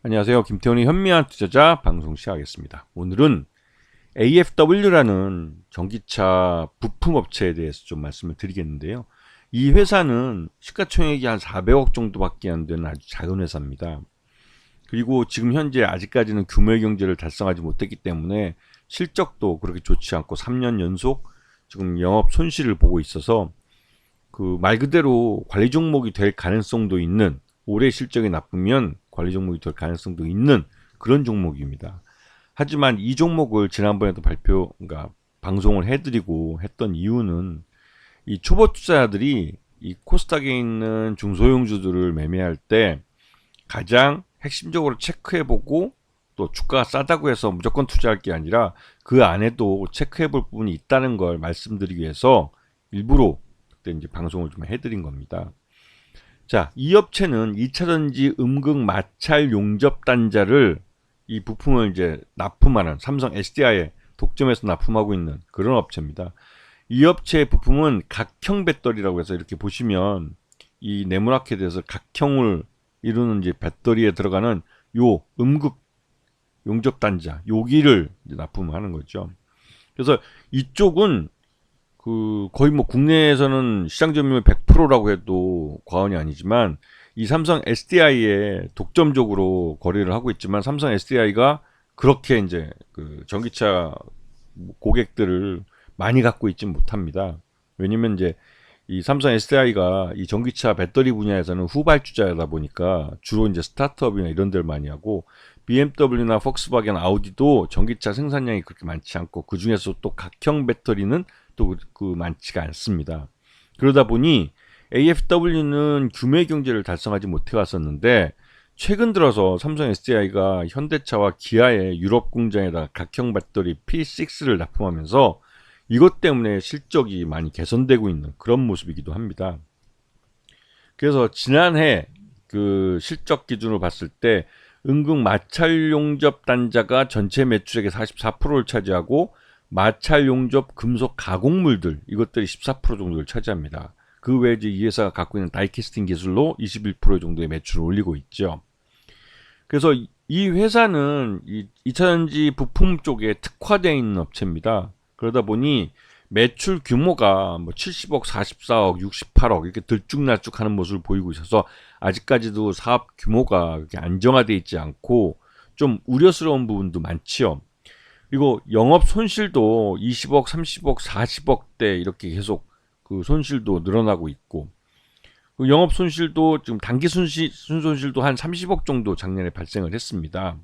안녕하세요. 김태훈의 현미한 투자자 방송 시작하겠습니다. 오늘은 AFW라는 전기차 부품업체에 대해서 좀 말씀을 드리겠는데요. 이 회사는 시가총액이 한 400억 정도밖에 안 되는 아주 작은 회사입니다. 그리고 지금 현재 아직까지는 규모의 경제를 달성하지 못했기 때문에 실적도 그렇게 좋지 않고 3년 연속 지금 영업 손실을 보고 있어서 그 말 그대로 관리 종목이 될 가능성도 있는, 올해 실적이 나쁘면 관리 종목이 될 가능성도 있는 그런 종목입니다. 하지만 이 종목을 지난번에도 그러니까 방송을 해드리고 했던 이유는 이 초보 투자자들이 이 코스닥에 있는 중소형주들을 매매할 때 가장 핵심적으로 체크해보고, 또 주가가 싸다고 해서 무조건 투자할 게 아니라 그 안에도 체크해볼 부분이 있다는 걸 말씀드리기 위해서 일부러 그때 이제 방송을 좀 해드린 겁니다. 자, 이 업체는 2차전지 음극 마찰 용접 단자를, 이 부품을 이제 납품하는 삼성 SDI에 독점해서 납품하고 있는 그런 업체입니다. 이 업체의 부품은 각형 배터리라고 해서 이렇게 보시면 이 네모나게 돼서 각형을 이루는 이제 배터리에 들어가는 요 음극 용접 단자, 여기를 납품하는 거죠. 그래서 이쪽은 그 거의 뭐 국내에서는 시장 점유율 100%라고 해도 과언이 아니지만, 이 삼성 SDI에 독점적으로 거래를 하고 있지만 삼성 SDI가 그렇게 이제 그 전기차 고객들을 많이 갖고 있지 못합니다. 왜냐면 이제 이 삼성 SDI가 이 전기차 배터리 분야에서는 후발주자다 보니까 주로 이제 스타트업이나 이런 데를 많이 하고, BMW나 폭스바겐, 아우디도 전기차 생산량이 그렇게 많지 않고, 그 중에서 또 각형 배터리는 또 그 많지가 않습니다. 그러다 보니 AFW는 규모의 경제를 달성하지 못해 왔었는데, 최근 들어서 삼성 SDI가 현대차와 기아의 유럽 공장에다가 각형 배터리 P6를 납품하면서 이것 때문에 실적이 많이 개선되고 있는 그런 모습이기도 합니다. 그래서 지난해 그 실적 기준으로 봤을 때 음극 마찰 용접 단자가 전체 매출액의 44%를 차지하고, 마찰 용접 금속 가공물들, 이것들이 14% 정도를 차지합니다. 그 외에 이 회사가 갖고 있는 다이캐스팅 기술로 21% 정도의 매출을 올리고 있죠. 그래서 이 회사는 이 2차전지 부품 쪽에 특화되어 있는 업체입니다. 그러다 보니 매출 규모가 뭐 70억, 44억, 68억 이렇게 들쭉날쭉하는 모습을 보이고 있어서 아직까지도 사업 규모가 그렇게 안정화되어 있지 않고 좀 우려스러운 부분도 많지요. 그리고 영업 손실도 20억, 30억, 40억대 이렇게 계속 그 손실도 늘어나고 있고, 그 영업 손실도 지금 단기 순손실도 한 30억 정도 작년에 발생을 했습니다.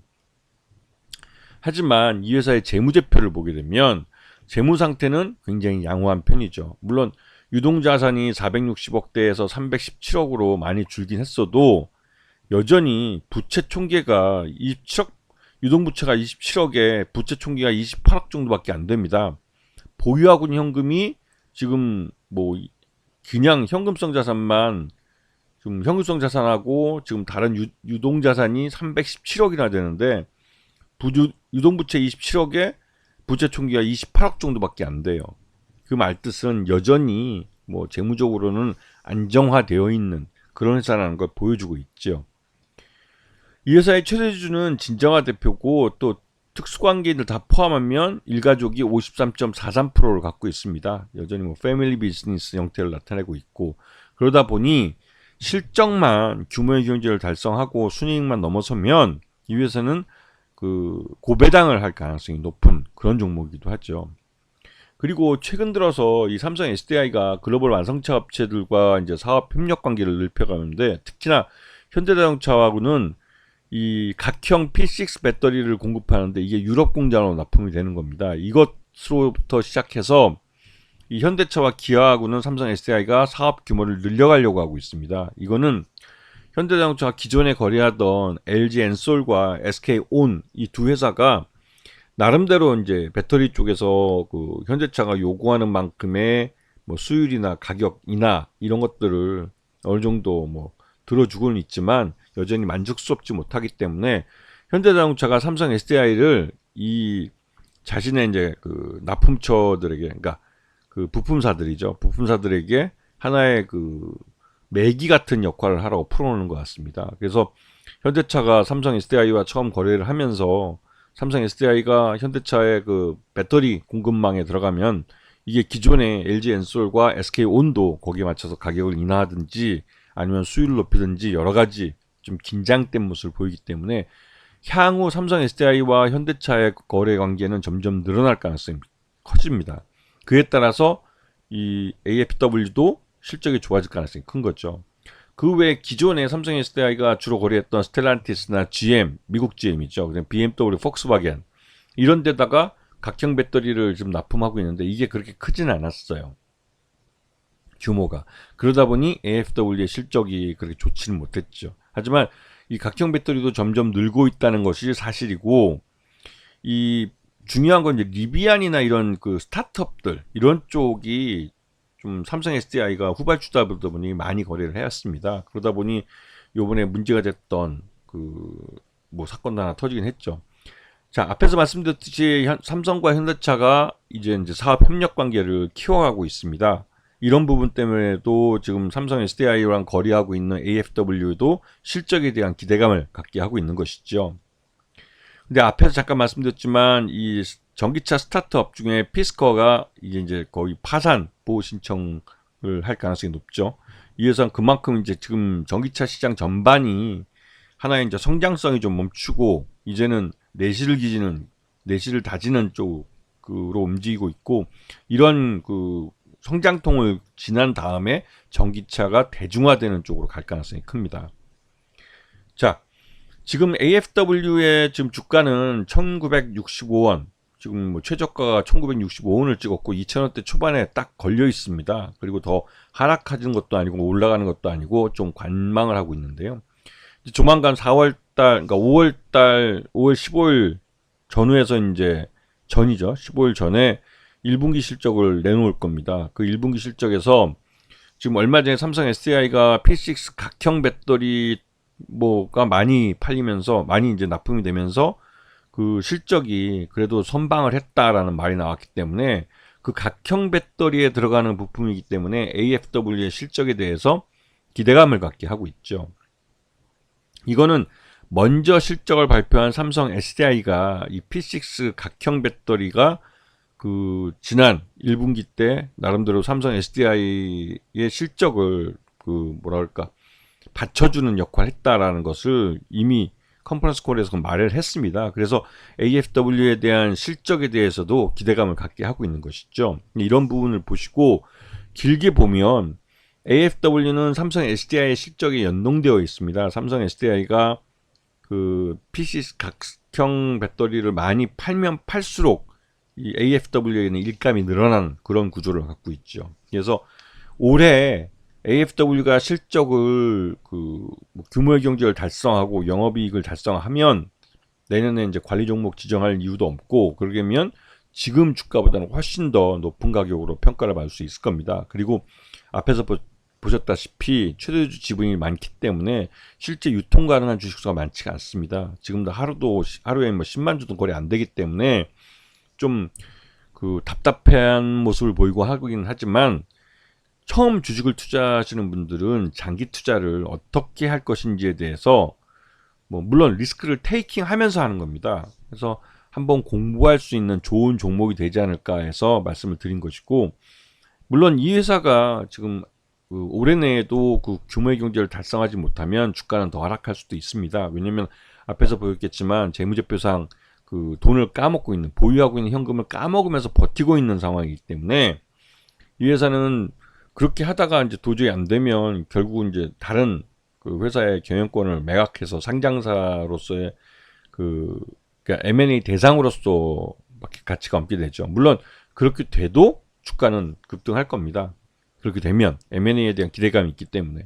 하지만 이 회사의 재무제표를 보게 되면 재무 상태는 굉장히 양호한 편이죠. 물론 유동자산이 460억대에서 317억으로 많이 줄긴 했어도 여전히 부채 총계가 27억, 유동부채가 27억에 부채 총계가 28억 정도밖에 안 됩니다. 보유하고 있는 현금이 지금 뭐 그냥 현금성 자산만, 지금 현금성 자산하고 지금 다른 유동자산이 317억이나 되는데, 유동부채 27억에 부채 총기가 28억 정도밖에 안 돼요. 그 말뜻은 여전히 뭐 재무적으로는 안정화되어 있는 그런 회사라는 걸 보여주고 있죠. 이 회사의 최대주주는 진정화 대표고, 또 특수관계인들 다 포함하면 일가족이 53.43%를 갖고 있습니다. 여전히 뭐 패밀리 비즈니스 형태를 나타내고 있고, 그러다 보니 실적만 규모의 경제를 달성하고 순이익만 넘어서면 이 회사는 그 고배당을 할 가능성이 높은 그런 종목이기도 하죠. 그리고 최근 들어서 이 삼성 SDI가 글로벌 완성차 업체들과 이제 사업 협력 관계를 넓혀가는데, 특히나 현대자동차하고는 이 각형 P6 배터리를 공급하는데 이게 유럽 공장으로 납품이 되는 겁니다. 이것으로부터 시작해서 이 현대차와 기아하고는 삼성 SDI가 사업 규모를 늘려가려고 하고 있습니다. 이거는 현대자동차가 기존에 거래하던 LG 엔솔과 SK온 이 두 회사가 나름대로 이제 배터리 쪽에서 그 현대차가 요구하는 만큼의 뭐 수율이나 가격이나 이런 것들을 어느 정도 뭐 들어주고는 있지만 여전히 만족스럽지 못하기 때문에 현대자동차가 삼성 SDI를 이 자신의 이제 그 납품처들에게, 그러니까 그 부품사들이죠. 부품사들에게 하나의 그 매기 같은 역할을 하라고 풀어놓는 것 같습니다. 그래서 현대차가 삼성 SDI와 처음 거래를 하면서 삼성 SDI가 현대차의 그 배터리 공급망에 들어가면 이게 기존의 LG 엔솔과 SK 온도 거기에 맞춰서 가격을 인하하든지 아니면 수율을 높이든지 여러 가지 좀 긴장된 모습을 보이기 때문에 향후 삼성 SDI와 현대차의 거래 관계는 점점 늘어날 가능성이 커집니다. 그에 따라서 이 AFW도 실적이 좋아질 가능성이 큰 거죠. 그 외에 기존의 삼성 SDI가 주로 거래했던 스텔란티스나 GM, 미국 GM이죠. 그다음 BMW, 폭스바겐 이런 데다가 각형 배터리를 좀 납품하고 있는데 이게 그렇게 크지는 않았어요. 규모가. 그러다 보니 AFW의 실적이 그렇게 좋지는 못했죠. 하지만 이 각형 배터리도 점점 늘고 있다는 것이 사실이고, 이 중요한 건 이제 리비안이나 이런 그 스타트업들 이런 쪽이 좀 삼성 SDI가 후발주다 보니 많이 거래를 해왔습니다. 그러다 보니 요번에 문제가 됐던 그 뭐 사건도 하나 터지긴 했죠. 자, 앞에서 말씀드렸듯이 삼성과 현대차가 이제 사업 협력 관계를 키워가고 있습니다. 이런 부분 때문에도 지금 삼성 SDI랑 거래하고 있는 AFW도 실적에 대한 기대감을 갖게 하고 있는 것이죠. 근데 앞에서 잠깐 말씀드렸지만 이 전기차 스타트업 중에 피스커가 이제 거의 파산 보호 신청을 할 가능성이 높죠. 이에서 그만큼 이제 지금 전기차 시장 전반이 하나의 이제 성장성이 좀 멈추고 이제는 내실을 다지는 쪽으로 움직이고 있고, 이런 그 성장통을 지난 다음에 전기차가 대중화되는 쪽으로 갈 가능성이 큽니다. 자, 지금 AFW의 지금 주가는 1965원, 지금 뭐 최저가가 1965원을 찍었고 2000원대 초반에 딱 걸려 있습니다. 그리고 더 하락하는 것도 아니고 올라가는 것도 아니고 좀 관망을 하고 있는데요. 조만간 4월달, 그러니까 5월달, 5월 15일 전후에서 이제 전이죠. 15일 전에 1분기 실적을 내놓을 겁니다. 그 1분기 실적에서 지금 얼마 전에 삼성 SDI가 P6 각형 배터리 뭐가 많이 팔리면서 많이 이제 납품이 되면서 그 실적이 그래도 선방을 했다라는 말이 나왔기 때문에 그 각형 배터리에 들어가는 부품이기 때문에 AFW의 실적에 대해서 기대감을 갖게 하고 있죠. 이거는 먼저 실적을 발표한 삼성 SDI가 이 P6 각형 배터리가 그 지난 1분기 때 나름대로 삼성 SDI의 실적을 그 뭐랄까 받쳐주는 역할을 했다라는 것을 이미 컨퍼런스 콜에서 말을 했습니다. 그래서 AFW에 대한 실적에 대해서도 기대감을 갖게 하고 있는 것이죠. 이런 부분을 보시고 길게 보면 AFW는 삼성 SDI의 실적에 연동되어 있습니다. 삼성 SDI가 그 PC 각형 배터리를 많이 팔면 팔수록 이 AFW에는 일감이 늘어나는 그런 구조를 갖고 있죠. 그래서 올해 AFW가 실적을 뭐 규모의 경제를 달성하고 영업이익을 달성하면 내년에 이제 관리 종목 지정할 이유도 없고, 그러면 지금 주가보다는 훨씬 더 높은 가격으로 평가를 받을 수 있을 겁니다. 그리고 앞에서 보셨다시피 최대주 지분이 많기 때문에 실제 유통 가능한 주식수가 많지가 않습니다. 지금도 하루에 뭐 10만 주도 거래 안 되기 때문에 좀 그 답답한 모습을 보이고 하긴 하지만, 처음 주식을 투자하시는 분들은 장기 투자를 어떻게 할 것인지에 대해서 뭐 물론 리스크를 테이킹 하면서 하는 겁니다. 그래서 한번 공부할 수 있는 좋은 종목이 되지 않을까 해서 말씀을 드린 것이고, 물론 이 회사가 지금 그 올해 내에도 그 규모의 경제를 달성하지 못하면 주가는 더 하락할 수도 있습니다. 왜냐하면 앞에서 보였겠지만 재무제표상 그 돈을 까먹고 있는, 보유하고 있는 현금을 까먹으면서 버티고 있는 상황이기 때문에 이 회사는 그렇게 하다가 이제 도저히 안 되면 결국은 이제 다른 그 회사의 경영권을 매각해서 상장사로서의 그러니까 M&A 대상으로서 가치가 없게 되죠. 물론 그렇게 돼도 주가는 급등할 겁니다. 그렇게 되면 M&A에 대한 기대감이 있기 때문에.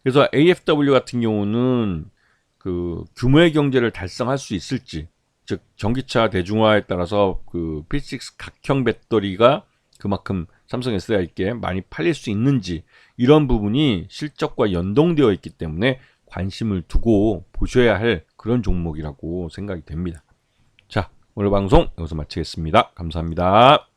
그래서 AFW 같은 경우는 그 규모의 경제를 달성할 수 있을지, 즉 전기차 대중화에 따라서 그 P6 각형 배터리가 그만큼 삼성 SDI께 많이 팔릴 수 있는지, 이런 부분이 실적과 연동되어 있기 때문에 관심을 두고 보셔야 할 그런 종목이라고 생각이 됩니다. 자, 오늘 방송 여기서 마치겠습니다. 감사합니다.